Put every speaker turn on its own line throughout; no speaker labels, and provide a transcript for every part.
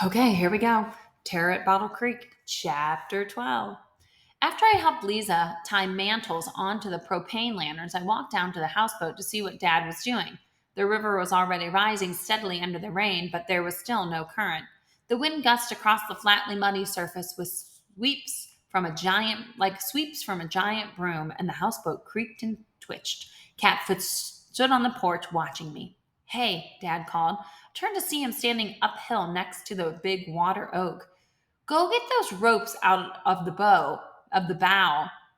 Okay, here we go. Terror at Bottle Creek, Chapter 12. After I helped Lisa tie mantles onto the propane lanterns, I walked down to the houseboat to see what Dad was doing. The river was already rising steadily under the rain, but there was still no current. The wind gusted across the flatly muddy surface with sweeps from a giant broom, and the houseboat creaked and twitched. Catfoot stood on the porch watching me. Hey, Dad called. I turned to see him standing uphill next to the big water oak. Go get those ropes out of the bow.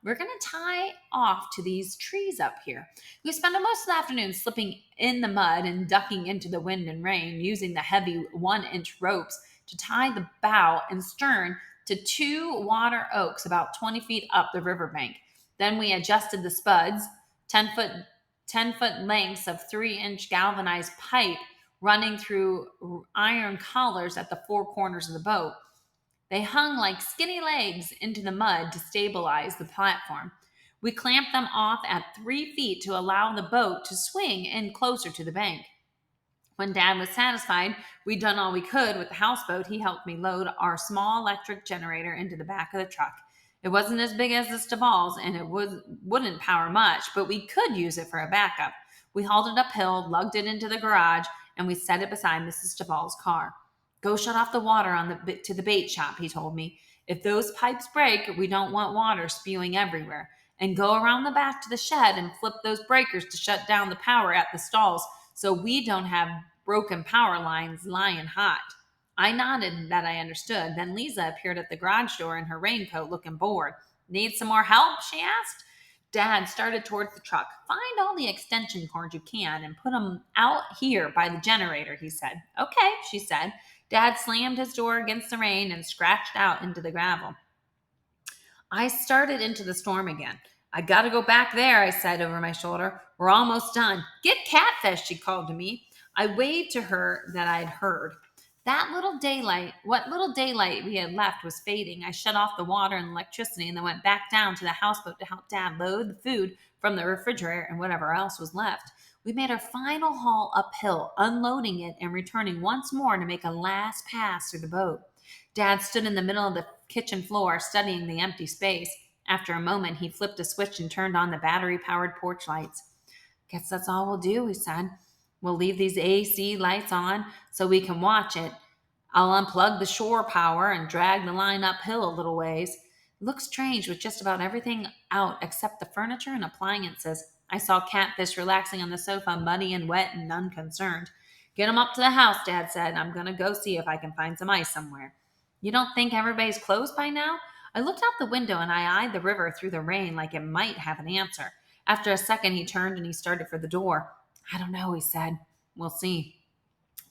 We're going to tie off to these trees up here. We spent most of the afternoon slipping in the mud and ducking into the wind and rain, using the heavy 1-inch ropes to tie the bow and stern to two water oaks about 20 feet up the riverbank. Then we adjusted the spuds, 10 foot 10-foot lengths of 3-inch galvanized pipe running through iron collars at the four corners of the boat. They hung like skinny legs into the mud to stabilize the platform. We clamped them off at 3 feet to allow the boat to swing in closer to the bank. When Dad was satisfied we'd done all we could with the houseboat, he helped me load our small electric generator into the back of the truck. It wasn't as big as the Stavals, and wouldn't power much, but we could use it for a backup. We hauled it uphill, lugged it into the garage, and we set it beside Mrs. Stavall's car. Go shut off the water to the bait shop, he told me. If those pipes break, we don't want water spewing everywhere. And go around the back to the shed and flip those breakers to shut down the power at the stalls so we don't have broken power lines lying hot. I nodded that I understood. Then Lisa appeared at the garage door in her raincoat looking bored. Need some more help? She asked. Dad started towards the truck. Find all the extension cords you can and put them out here by the generator, he said. Okay, she said. Dad slammed his door against the rain and scratched out into the gravel. I started into the storm again. I gotta go back there, I said over my shoulder. We're almost done. Get Catfish, she called to me. I waved to her that I'd heard. What little daylight we had left was fading. I shut off the water and electricity and then went back down to the houseboat to help Dad load the food from the refrigerator and whatever else was left. We made our final haul uphill, unloading it and returning once more to make a last pass through the boat. Dad stood in the middle of the kitchen floor, studying the empty space. After a moment, he flipped a switch and turned on the battery powered porch lights. Guess that's all we'll do, he said. We'll leave these AC lights on so we can watch it. I'll unplug the shore power and drag the line uphill a little ways. It looks strange with just about everything out except the furniture and appliances. I saw Catfish relaxing on the sofa, muddy and wet and unconcerned. Get him up to the house, Dad said. I'm going to go see if I can find some ice somewhere. You don't think everybody's closed by now? I looked out the window and I eyed the river through the rain like it might have an answer. After a second, he turned and he started for the door. I don't know, he said. We'll see.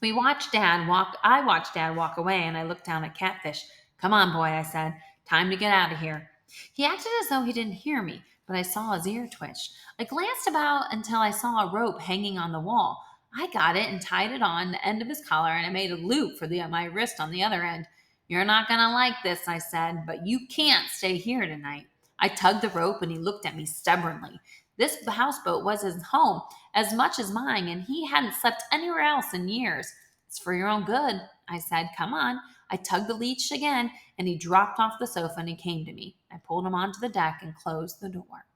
I watched Dad walk away and I looked down at Catfish. Come on, boy, I said. Time to get out of here. He acted as though he didn't hear me, but I saw his ear twitch. I glanced about until I saw a rope hanging on the wall. I got it and tied it on the end of his collar, and I made a loop for my wrist on the other end. You're not going to like this, I said, but you can't stay here tonight. I tugged the rope and he looked at me stubbornly. This houseboat was his home as much as mine, and he hadn't slept anywhere else in years. It's for your own good, I said. Come on. I tugged the leash again, and he dropped off the sofa and he came to me. I pulled him onto the deck and closed the door.